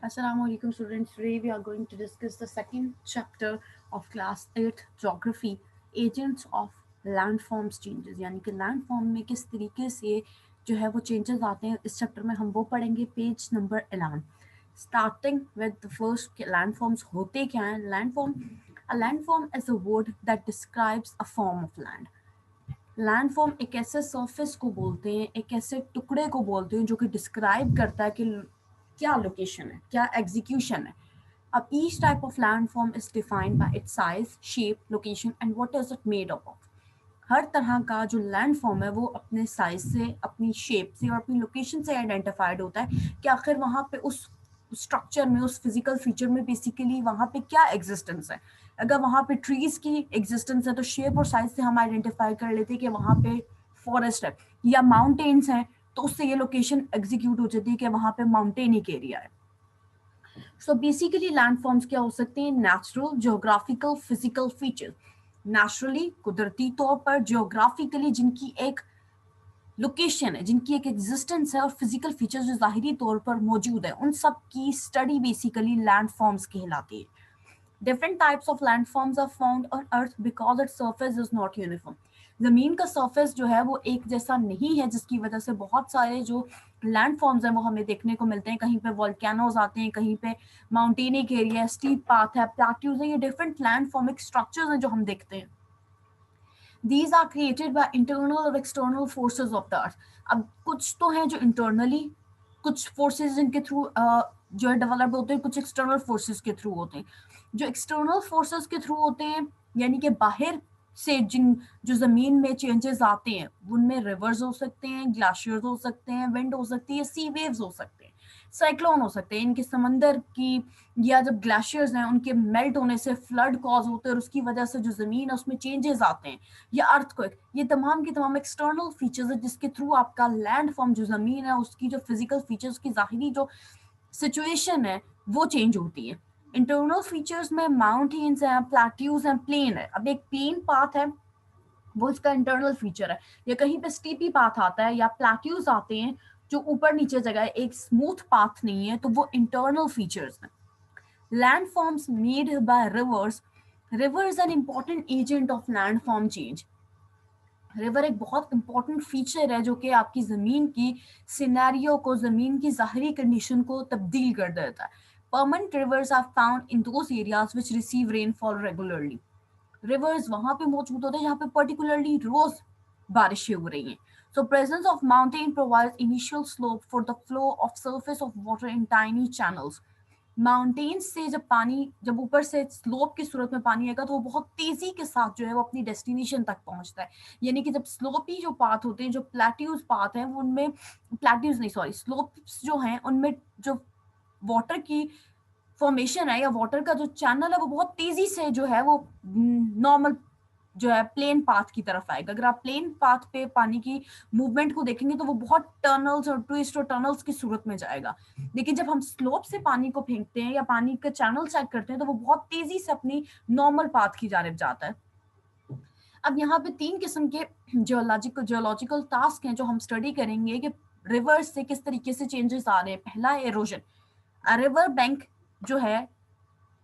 Assalamu alaikum students. Today we are going to discuss the second chapter of class 8 geography, agents of landforms changes. यानी कि landform में किस तरीके से जो है वो changes आते हैं, इस चैप्टर में हम वो पढ़ेंगे. Page number 11. Starting with the first, landforms होते क्या हैं? A landform is a word that describes a form of land. Landform एक ऐसे सरफेस को बोलते हैं, एक ऐसे टुकड़े को बोलते हैं जो कि डिस्क्राइब करता है कि क्या लोकेशन है, क्या एग्जीक्यूशन है. अब each type of landform is defined by its size, shape, location and what is it made up of. हर तरह का जो लैंडफॉर्म है वो अपने साइज से, अपनी शेप से और अपनी लोकेशन से आइडेंटिफाइड होता है कि आखिर वहाँ पे उस स्ट्रक्चर में, उस फिजिकल फीचर में बेसिकली वहाँ पे क्या एग्जिस्टेंस है. अगर वहाँ पे ट्रीज की एग्जिस्टेंस है तो शेप और साइज से हम आइडेंटिफाई कर लेते हैं कि वहाँ पे फॉरेस्ट है, या माउंटेन्स हैं तो उससे ये लोकेशन एग्जीक्यूट हो जाती है कि वहाँ पे माउंटेनिक एरिया है. सो बेसिकली लैंडफॉर्म्स क्या हो सकते हैं? Natural, geographical, physical feature. Naturally, कुदरती तौर पर, जियोग्राफिकली जिनकी एक लोकेशन है, जिनकी एक एग्जिस्टेंस है, और फिजिकल फीचर्स जो ज़ाहिरी तौर पर मौजूद है, उन सब की स्टडी बेसिकली लैंडफॉर्म्स कहलाती है. Different types of landforms are found on Earth because its surface is not uniform. जमीन का सरफेस जो है वो एक जैसा नहीं है, जिसकी वजह से बहुत सारे जो लैंडफॉर्म्स हैं वो हमें देखने को मिलते हैं. कहीं पे वॉल्केनोज आते हैं, कहीं पे माउंटेनिक एरिया, स्टीप पाथ है, प्लेट्यूज है. ये डिफरेंट लैंडफॉर्मिक स्ट्रक्चर्स हैं जो हम देखते हैं. These are created by internal और external forces of the earth. अब कुछ तो हैं जो internally, कुछ forces जिनके थ्रू जो है डेवलप होते हैं, कुछ एक्सटर्नल फोर्सेस के थ्रू होते हैं. जो एक्सटर्नल फोर्सेस के थ्रू होते हैं यानी कि बाहर से जो जमीन में चेंजेस आते हैं, उनमें रिवर्स हो सकते हैं, ग्लेशियर्स हो सकते हैं, विंड हो सकती है, सी वेव्स हो सकते हैं, साइक्लोन हो सकते हैं. इनके समंदर की, या जब ग्लेशियर्स हैं उनके मेल्ट होने से फ्लड कॉज होते हैं और उसकी वजह से जो जमीन है उसमें चेंजेस आते हैं, या अर्थक्वेक. ये तमाम की तमाम एक्सटर्नल फीचर्स है जिसके थ्रू आपका लैंड फॉर्म, जो जमीन है उसकी जो फिजिकल फीचर्स की जाहिरी जो सिचुएशन है वो चेंज होती है. इंटरनल फीचर्स में माउंटेन्स हैं, प्लेट्यूज हैं, प्लेन है. अब एक प्लेन पाथ है वो इसका इंटरनल फीचर है, या कहीं पे स्टीपी पाथ आता है या प्लेट्यूज आते हैं जो ऊपर नीचे जगह है, एक स्मूथ पाथ नहीं है, तो वो इंटरनल फीचर्स हैं. Landforms made by reverse. River is an important agent of landform change. River एक बहुत इंपॉर्टेंट फीचर है जो कि आपकी जमीन की सिनेरियो को, जमीन की ज़ाहिरी कंडीशन को तब्दील कर देता है. Permanent rivers are found in those areas which receive rainfall regularly. Rivers वहां पे मौजूद होते हैं जहाँ पे पर्टिकुलरली रोज बारिशें हो रही हैं. So presence of mountain provides initial slope for the flow of surface of water in tiny channels. Mountains से जब पानी, जब ऊपर से स्लोप की सूरत में पानी आएगा तो वो बहुत तेजी के साथ जो है वो अपनी डेस्टिनेशन तक पहुंचता है. यानी कि जब स्लोपी जो पाथ होते हैं, जो प्लेट्यूज पाथ हैं, वो उनमें, प्लेट्यूज नहीं सॉरी, स्लोप्स जो हैं उनमें जो वाटर की फॉर्मेशन है या वाटर का जो चैनल है वो बहुत तेजी से जो है वो नॉर्मल जो है प्लेन पाथ की तरफ आएगा. अगर आप प्लेन पाथ पे पानी की मूवमेंट को देखेंगे तो वो बहुत टनल्स और ट्विस्ट और टनल्स की सूरत में जाएगा. लेकिन जब हम स्लोप से पानी को फेंकते हैं या पानी का चैनल चेक करते हैं तो वो बहुत तेजी से अपनी नॉर्मल पाथ की जानिब जाता है. अब यहाँ पे 3 किस्म के जियोलॉजिकल टास्क हैं जो हम स्टडी करेंगे कि रिवर्स से किस तरीके से चेंजेस आ रहे हैं. पहला है एरोजन. रिवर बैंक जो है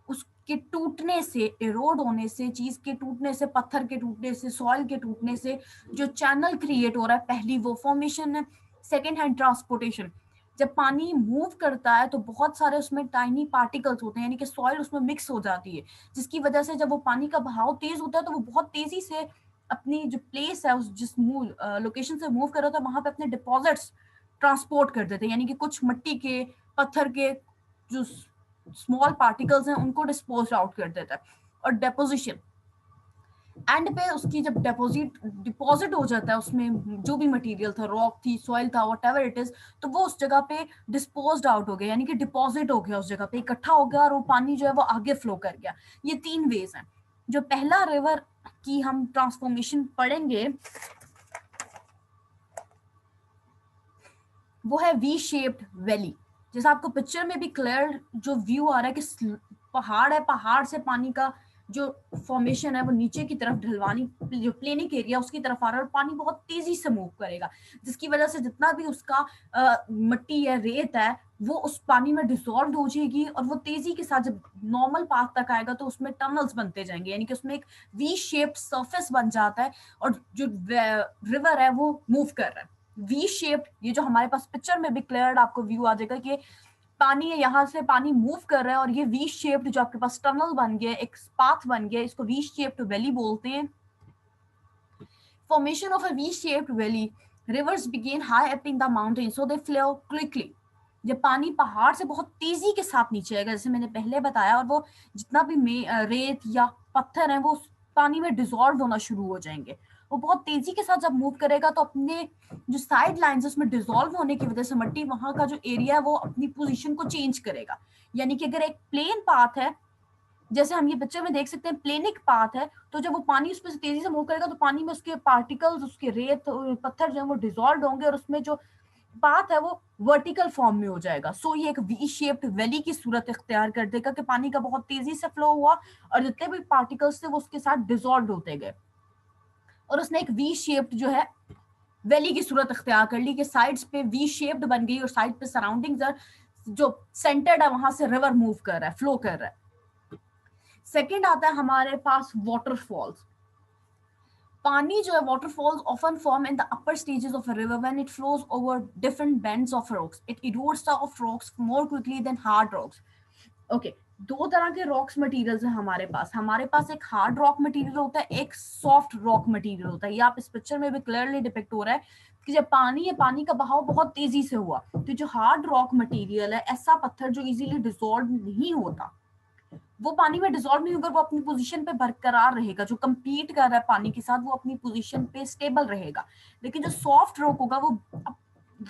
उसके टूटने से, इरोड होने से, चीज के टूटने से, पत्थर के टूटने से, सॉइल के टूटने से जो चैनल क्रिएट हो रहा है, पहली वो फॉर्मेशन है. Second hand transportation. जब पानी मूव करता है तो बहुत सारे उसमें टाइनी पार्टिकल्स होते हैं, यानी कि सॉइल उसमें मिक्स हो जाती है, जिसकी वजह से जब वो पानी का बहाव तेज होता है तो वो बहुत तेजी से अपनी जो प्लेस है, उस जिस लोकेशन से मूव कर रहा था वहां पे अपने डिपॉजिट्स ट्रांसपोर्ट कर देते हैं. यानी कि कुछ मिट्टी के, पत्थर के जो स्मॉल पार्टिकल्स हैं उनको डिस्पोज आउट कर देता है. और डेपोजिशन, एंड पे उसकी जब डिपॉजिट हो जाता है, उसमें जो भी मटेरियल था, रॉक थी, सॉइल था, व्हाटएवर इट इज, तो वो उस जगह पे डिस्पोज्ड आउट हो गया, यानी कि डिपॉजिट हो गया, उस जगह पे इकट्ठा हो गया और वो पानी जो है वो आगे फ्लो कर गया. ये 3 वेज हैं. जो पहला रिवर की हम ट्रांसफॉर्मेशन पढ़ेंगे वो है वी शेप्ड वैली. जैसा आपको पिक्चर में भी क्लियर जो व्यू आ रहा है कि पहाड़ है, पहाड़ से पानी का जो फॉर्मेशन है वो नीचे की तरफ ढलवानी, जो प्लेनिक एरिया उसकी तरफ आ रहा है, और पानी बहुत तेजी से मूव करेगा, जिसकी वजह से जितना भी उसका मिट्टी है, रेत है, वो उस पानी में डिसॉल्व हो जाएगी, और वो तेजी के साथ जब नॉर्मल पाथ तक आएगा तो उसमें टनल्स बनते जाएंगे, यानी कि उसमें एक वी शेप्ड सरफेस बन जाता है, और जो रिवर है वो मूव कर रहा है वी शेप्ड। ये जो हमारे पास पिक्चर में भी क्लियर आपको व्यू आ जाएगा कि पानी है, यहाँ से पानी मूव कर रहा है, और ये वी शेप्ड जो आपके पास टनल बन गया, एक पाथ बन गया, इसको वी शेप्ड वैली बोलते हैं। Formation of a V shaped valley, rivers begin high up in the mountain so they flow quickly. जब पानी पहाड़ से बहुत तेजी के साथ नीचे आएगा, जैसे मैंने पहले बताया, और वो जितना भी रेत या पत्थर है वो पानी में डिसॉल्व होना शुरू हो जाएंगे। वो बहुत तेजी के साथ जब मूव करेगा तो अपने जो साइड लाइंस उसमें डिसॉल्व होने की वजह से मिट्टी वहां का जो एरिया है वो अपनी पोजीशन को चेंज करेगा। यानी कि अगर एक प्लेन पाथ है, जैसे हम ये पिक्चर में देख सकते हैं, प्लेनिक पाथ है, तो जब वो पानी उसमें से तेजी से मूव करेगा तो पानी में उसके पार्टिकल्स, उसके रेत पत्थर जो है वो डिसॉल्व होंगे, और उसमें जो पाथ है वो वर्टिकल फॉर्म में हो जाएगा। सो ये एक वी शेप्ड वैली की सूरत इख्तियार कर देगा कि पानी का बहुत तेजी से फ्लो हुआ, और जितने भी पार्टिकल्स थे वो उसके साथ डिसॉल्व होते गए, और उसने एक वी शेप्ड जो है वैली की सूरत इख्तियार कर ली, कि साइड्स पे वी शेप्ड बन गई, और साइड पे सराउंडिंग्स जो सेंटर्ड है वहां से रिवर मूव कर रहा है, फ्लो कर रहा है। सेकेंड आता है हमारे पास वाटरफॉल्स। पानी जो है, waterfalls often form in the upper stages of a river when it flows over different bends of rocks. It erodes the of rocks more quickly than hard rocks. Okay, दो तरह के rocks materials हैं हमारे पास एक hard rock material होता है, एक soft rock material होता है। ये आप इस पिक्चर में भी क्लियरली डिपिक्ट हो रहा है कि जब पानी है, पानी का बहाव बहुत तेजी से हुआ, तो जो हार्ड रॉक मटेरियल है, ऐसा पत्थर जो इजीली डिसॉल्व नहीं होता, वो पानी में डिसॉल्व नहीं होगा, वो अपनी पोजीशन पे बरकरार रहेगा, जो कंपीट कर रहा है पानी के साथ वो अपनी पोजीशन पे स्टेबल रहेगा। लेकिन जो सॉफ्ट रॉक होगा वो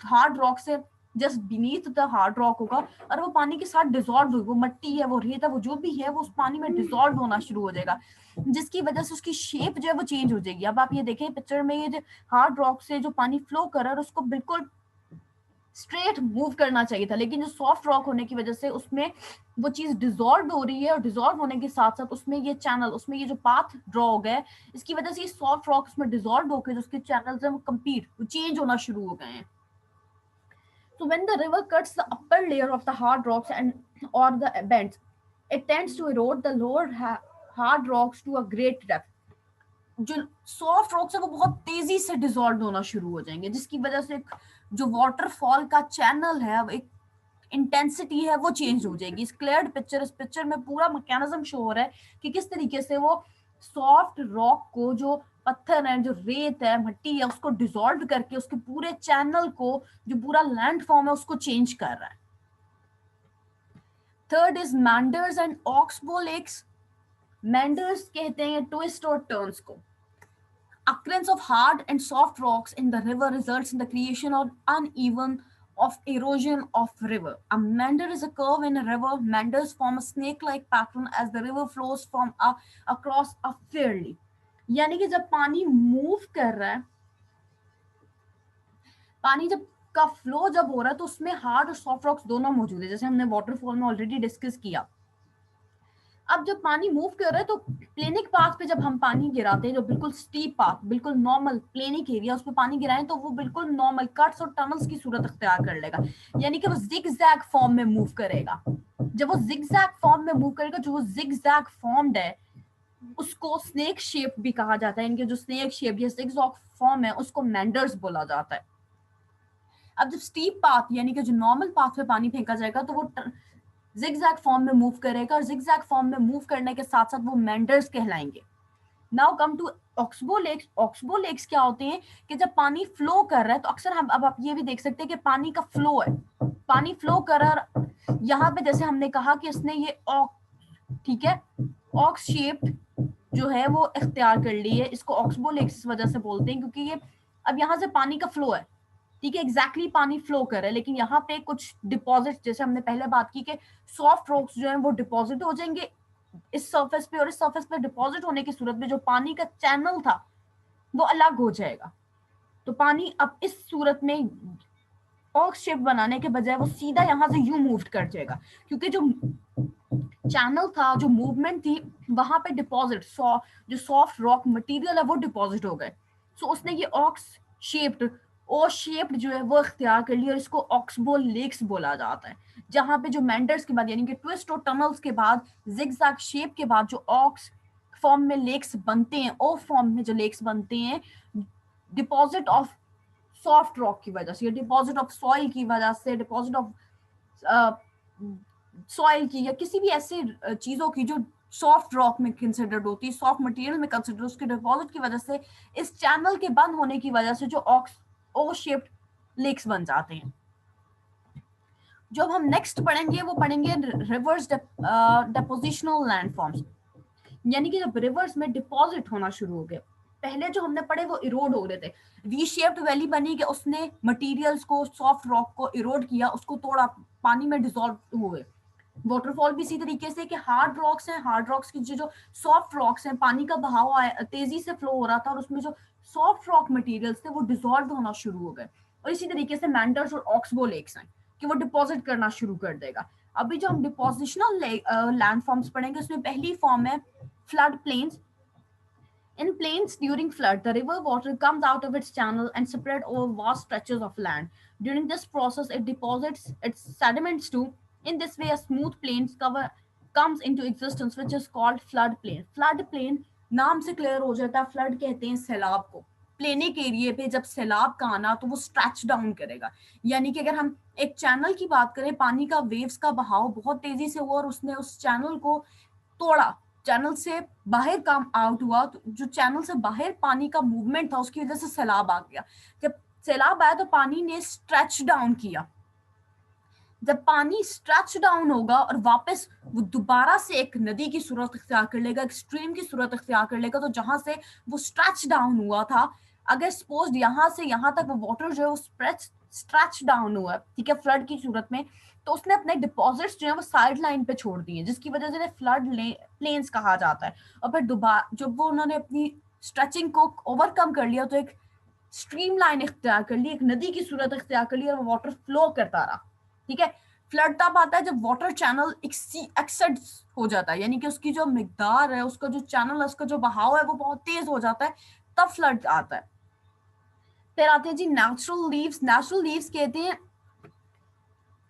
हार्ड रॉक से just beneath the hard rock होगा, और वो पानी के साथ डिसॉल्व होगा, वो मिट्टी है, वो रेत है, वो जो भी है, वो उस पानी में डिसॉल्व होना शुरू हो जाएगा, जिसकी वजह से उसकी शेप जो है वो चेंज हो जाएगी। अब आप ये देखें पिक्चर में, ये जो हार्ड रॉक से जो पानी फ्लो कर रहा है उसको बिल्कुल स्ट्रेट मूव करना चाहिए था, लेकिन जो सॉफ्ट रॉक होने की वजह से उसमें वो चीज डिसॉल्व हो रही है, और डिसॉल्व होने के साथ साथ उसमें ये चैनल, उसमें ये जो पाथ ड्रॉ हो गया है, इसकी वजह से ये सॉफ्ट रॉक उसमें डिसॉल्व होकर जो उसके चैनल्स हैं वो कंप्लीट वो चेंज होना शुरू हो गए हैं। So when the river cuts the upper layer of the hard rocks and or the bends, it tends to erode the lower hard rocks to a great depth. जो soft rocks है वो बहुत तेजी से डिसॉल्व होना शुरू हो जाएंगे, जिसकी वजह से जो वाटरफॉल का चैनल है, एक इंटेंसिटी है वो चेंज हो जाएगी। इस क्लियर्ड पिक्चर, इस पिक्चर में पूरा मैकेनिज्म शो हो रहा है कि किस तरीके से वो सॉफ्ट रॉक को, जो पत्थर है, जो रेत है, मिट्टी है, उसको डिसॉल्व करके उसके पूरे चैनल को, जो पूरा लैंड फॉर्म है, उसको चेंज कर रहा है। Third is meanders and oxbow lakes. Meanders कहते हैं ट्विस्ट और टर्न्स को। Occurrence of hard and soft rocks in the river results in the creation of uneven of erosion of river. A meander is a curve in a river. Meanders form a snake-like pattern as the river flows from across a fairly. यानी कि जब पानी move कर रहा है, पानी जब का फ्लो जब हो रहा है, तो उसमें हार्ड और सॉफ्ट रॉक्स दोनों मौजूद है, जैसे हमने वाटरफॉल में ऑलरेडी डिस्कस किया। अब जब पानी मूव कर रहा है तो प्लेनिक पाथ पे जब हम पानी गिराते हैं, जो बिल्कुल स्टीप पाथ, बिल्कुल नॉर्मल प्लेनिक एरिया, उस पर पानी गिराएं तो वो बिल्कुल नॉर्मल कट्स और टनल्स की सूरत अख्तियार कर लेगा, यानी कि वो जिग जैग फॉर्म में मूव करेगा। जब वो जिग जैग फॉर्म में मूव करेगा, जो वो जिग जैग फॉर्म्ड है उसको स्नेक शेप भी कहा जाता है। इनके जो स्नेक शेप या जिगजैग फॉर्म है उसको मेंडर्स बोला जाता है। अब जब स्टीप पाथ यानी कि जो नॉर्मल पाथ पे पानी फेंका जाएगा तो वो जिगजैग फॉर्म में मूव करेगा, और जिगजैग फॉर्म में मूव करने के साथ साथ वो मेंडर्स कहलाएंगे। Now come to oxbow lakes. Oxbow lakes क्या होते हैं कि जब पानी फ्लो कर रहा है, तो अक्सर हम, अब आप ये भी देख सकते हैं कि पानी का फ्लो है, पानी फ्लो कर रहा है, यहाँ पे जैसे हमने कहा कि इसने ये ठीक है, ऑक्स शेप्ड जो है वो इख्तियार कर ली है। इसको ऑक्सबो लेक्स इस वजह से बोलते हैं क्योंकि ये अब यहाँ से पानी का फ्लो है, ठीक है, एग्जैक्टली पानी फ्लो कर रहा है, लेकिन यहाँ पे कुछ डिपॉजिट, जैसे हमने पहले बात की कि सॉफ्ट रॉक्स जो है वो डिपॉजिट हो जाएंगे इस सरफेस पे, और इस सरफेस पे डिपॉजिट होने की सूरत में जो पानी का चैनल था वो अलग हो जाएगा। तो पानी अब इस सूरत में ऑक्स शेप बनाने के बजाय वो सीधा यहाँ से यू मूव कर जाएगा, क्योंकि जो चैनल था, जो मूवमेंट थी, वहां पे डिपॉजिट जो सॉफ्ट रॉक मटेरियल है वो डिपॉजिट हो गए। सो उसने ये ऑक्स शेप्ड ओ शेप्ड जो है वो इख्तियार कर लिया, और इसको ऑक्सबोल लेक्स बोला जाता है, जहाँ पे जो मेंडर्स के बाद यानी कि ट्विस्ट और टनल्स के बाद जिगजैग शेप के बाद जो ऑक्स फॉर्म में लेक्स बनते हैं, ओ फॉर्म में जो लेक्स बनते हैं, डिपॉजिट ऑफ सॉफ्ट रॉक की वजह से, डिपॉजिट ऑफ सॉइल की वजह से, डिपॉजिट ऑफ सॉइल की या किसी भी ऐसे चीजों की जो सॉफ्ट रॉक में कंसिडर्ड होती है, सॉफ्ट मटेरियल में कंसिडर, उसके डिपॉजिट की वजह से, इस चैनल के बंद होने की वजह से जो ऑक्स ओ शेप्ड लेक्स बन जाते हैं। जो हम नेक्स्ट पढ़ेंगे वो पढ़ेंगे रिवर्स डेपोजिशनल लैंडफॉर्म्स, यानी कि जब रिवर्स में डिपॉजिट होना शुरू हो गए। पहले जो हमने पढ़े वो इरोड हो रहे थे, वी शेप्ड वैली बनी कि उसने मटेरियल्स को, सॉफ्ट रॉक को इरोड किया, उसको तोड़ा, पानी में डिसॉल्व हुए। वाटरफॉल भी इसी तरीके से कि हार्ड रॉक्स हैं, हार्ड रॉक्स की जो सॉफ्ट रॉक्स हैं, पानी का बहाव तेजी से फ्लो हो रहा था और उसमें जो सॉफ्ट रॉक मटेरियल्स थे वो डिसॉल्व होना शुरू हो गए। और इसी तरीके से मैंडर्स और ऑक्सबो लेक्स हैं कि वो डिपॉजिट करना शुरू कर देगा। अभी जो हम डिपोजिशनल लैंडफॉर्म्स पढ़ेंगे उसमें पहली फॉर्म है flood plains. In plains during flood, the river water comes out of its channel and spread over vast stretches of land. During this process, it deposits its sediments too. In this way, a smooth plains cover comes into existence, which is called flood plain. Flood plain नाम से clear हो जाता है, flood कहते हैं सैलाब को। प्लेनिक area पे जब सैलाब का आना तो वो स्ट्रेच डाउन करेगा, यानी कि अगर हम एक चैनल की बात करें, पानी का वेव्स का बहाव बहुत तेजी से हुआ और उसने उस चैनल को तोड़ा, चैनल से बाहर काम आउट हुआ, तो जो चैनल से बाहर पानी का मूवमेंट था उसकी वजह से सैलाब आ गया। जब सैलाब आया तो पानी ने स्ट्रेच डाउन किया। जब पानी स्ट्रेच डाउन होगा और वापस वो दोबारा से एक नदी की सूरत इख्तियार कर लेगा, एक स्ट्रीम की सूरत इख्तियार कर लेगा, तो जहां से वो स्ट्रेच डाउन हुआ था, अगर सपोज यहाँ से यहाँ तक वो वाटर जो है वो स्ट्रेच डाउन हुआ, ठीक है, फ्लड की सूरत में, तो उसने अपने डिपॉजिट्स जो है वो साइड लाइन पे छोड़ दिए, जिसकी वजह से फ्लड प्लेन्स कहा जाता है। और फिर दोबारा जब वो उन्होंने अपनी स्ट्रेचिंग को ओवरकम कर लिया तो एक स्ट्रीम लाइन इख्तियार कर ली, एक नदी की सूरत इख्तियार कर ली और वो वाटर फ्लो करता रहा। ठीक है, फ्लड तब आता है जब वाटर चैनल एक्सेड हो जाता है, यानी कि उसकी जो मिकदार है, उसका जो चैनल है, उसका जो बहाव है वो बहुत तेज हो जाता है, तब फ्लड आता है। फिर आते हैं जी नेचुरल लीव्स। नेचुरल लीव्स कहते हैं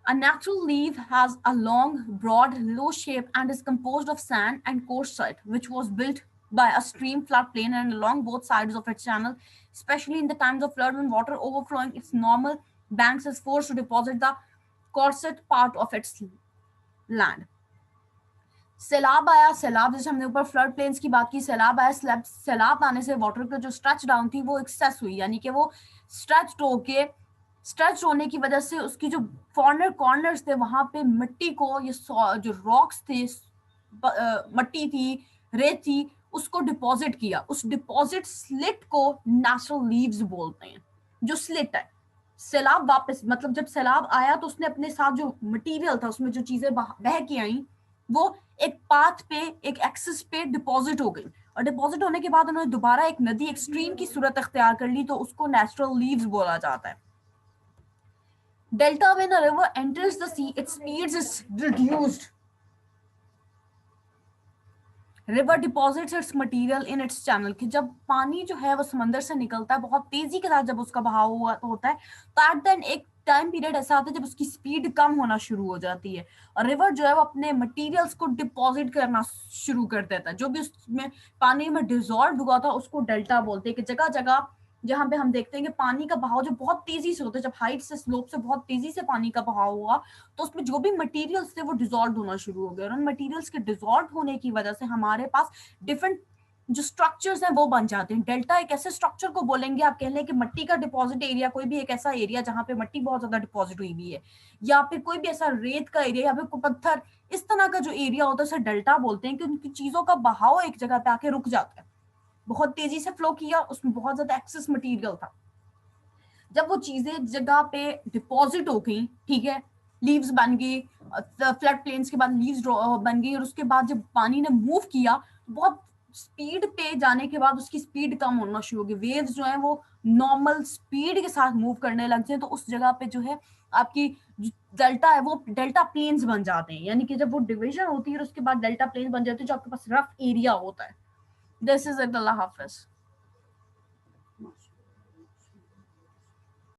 a natural leaf has a long, broad, low shape and is composed of sand and coarse silt, which was built by a stream floodplain and along both sides of its channel, especially in the times of flood when water overflowing its normal banks is forced to deposit the coarsest part of its land. सैलाब आया, सैलाब जैसे हमने ऊपर flood plains की बात की, सैलाब आया, सैलाब आने से वाटर का जो स्ट्रेच डाउन थी वो एक्सेस हुई, यानी कि वो स्ट्रेच होने की वजह से उसकी जो कॉर्नर्स थे वहां पे मिट्टी को, ये जो रॉक्स थे, मट्टी थी, रेत थी, उसको डिपॉजिट किया। उस डिपॉजिट स्लिट को नेचुरल लीव्स बोलते हैं। जो स्लिट है, सैलाब वापस मतलब जब सैलाब आया तो उसने अपने साथ जो मटेरियल था, उसमें जो चीजें बह के आई, वो एक पाथ पे, एक एक्सिस पे डिपॉजिट हो गई, और डिपॉजिट होने के बाद उन्होंने दोबारा एक नदी, एक स्ट्रीम की सूरत अख्तियार कर ली, तो उसको नेचुरल लीव्स बोला जाता है। Delta, when a river enters the see its speed is reduced. River deposits it's material in its channel, कि जब पानी जो है वो समंदर से निकलता है बहुत तेजी के साथ, जब उसका बहाव होता है, तो एट देन एक टाइम पीरियड ऐसा आता है जब उसकी स्पीड कम होना शुरू हो जाती है और रिवर जो है वो अपने मटेरियल्स को डिपॉजिट करना शुरू कर देता है। जो भी उसमें पानी में डिजॉल्व हुआ था उसको डेल्टा बोलते हैं। कि जगह जगह जहां पे हम देखते हैं कि पानी का बहाव जो बहुत तेजी से होता है, जब हाइट से स्लोप से बहुत तेजी से पानी का बहाव हुआ, तो उसमें जो भी मटेरियल्स थे वो डिसॉल्व होना शुरू हो गए, और उन मटेरियल्स के डिसॉल्व होने की वजह से हमारे पास डिफरेंट जो स्ट्रक्चर्स हैं वो बन जाते हैं। डेल्टा एक ऐसे स्ट्रक्चर को बोलेंगे, आप कह लें कि मिट्टी का डिपॉजिट एरिया, कोई भी एक ऐसा एरिया जहां पे मिट्टी बहुत ज्यादा डिपॉजिट हुई हुई है, या फिर कोई भी ऐसा रेत का एरिया, या फिर कोई पत्थर, इस तरह का जो एरिया होता है उसे डेल्टा बोलते हैं। कि उनकी चीजों का बहाव एक जगह पे आके रुक जाता है, बहुत तेजी से फ्लो किया, उसमें बहुत ज्यादा एक्सेस मटेरियल था, जब वो चीजें जगह पे डिपॉजिट हो गई, ठीक है, लीव्स बन गई, फ्लड प्लेन्स के बाद लीव्स बन गई, और उसके बाद जब पानी ने मूव किया बहुत स्पीड पे जाने के बाद उसकी स्पीड कम होना शुरू हो गई, वेव्स जो है वो नॉर्मल स्पीड के साथ मूव करने लग जाए तो उस जगह पे जो है आपकी डेल्टा है वो डेल्टा प्लेन्स बन जाते हैं, यानी कि जब वो डिवीजन होती है और उसके बाद डेल्टा प्लेन बन जाते हैं जो आपके पास रफ एरिया होता है। This is it, Allah Hafiz.